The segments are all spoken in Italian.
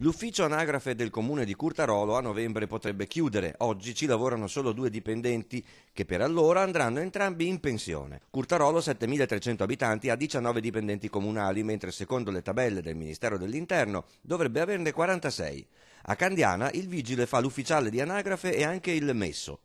L'ufficio anagrafe del comune di Curtarolo a novembre potrebbe chiudere. Oggi ci lavorano solo 2 dipendenti che per allora andranno entrambi in pensione. Curtarolo, 7.300 abitanti, ha 19 dipendenti comunali, mentre secondo le tabelle del Ministero dell'Interno dovrebbe averne 46. A Candiana il vigile fa l'ufficiale di anagrafe e anche il messo.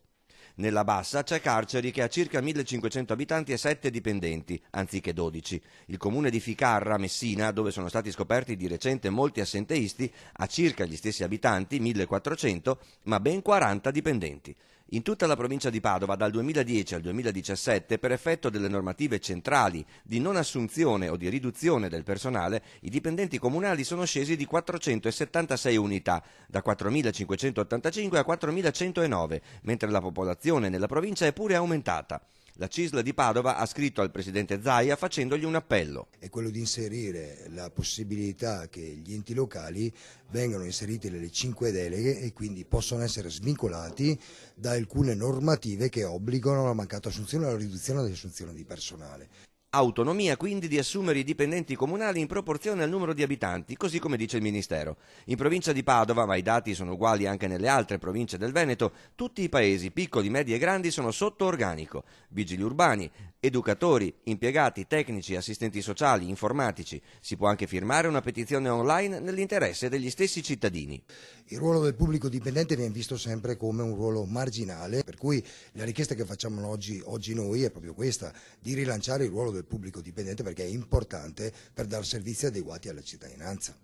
Nella Bassa c'è Carceri che ha circa 1.500 abitanti e 7 dipendenti, anziché 12. Il comune di Ficarra, Messina, dove sono stati scoperti di recente molti assenteisti, ha circa gli stessi abitanti, 1.400, ma ben 40 dipendenti. In tutta la provincia di Padova, dal 2010 al 2017, per effetto delle normative centrali di non assunzione o di riduzione del personale, i dipendenti comunali sono scesi di 476 unità, da 4.585 a 4.109, mentre la popolazione nella provincia è pure aumentata. La CISL di Padova ha scritto al presidente Zaia facendogli un appello. È quello di inserire la possibilità che gli enti locali vengano inseriti nelle 5 deleghe e quindi possono essere svincolati da alcune normative che obbligano alla mancata assunzione e alla riduzione dell'assunzione di personale. Autonomia quindi di assumere i dipendenti comunali in proporzione al numero di abitanti, così come dice il Ministero. In provincia di Padova, ma i dati sono uguali anche nelle altre province del Veneto, tutti i paesi, piccoli, medi e grandi, sono sotto organico. Vigili urbani, educatori, impiegati, tecnici, assistenti sociali, informatici. Si può anche firmare una petizione online nell'interesse degli stessi cittadini. Il ruolo del pubblico dipendente viene visto sempre come un ruolo marginale, per cui la richiesta che facciamo oggi noi è proprio questa, di rilanciare il ruolo del pubblico dipendente perché è importante per dare servizi adeguati alla cittadinanza.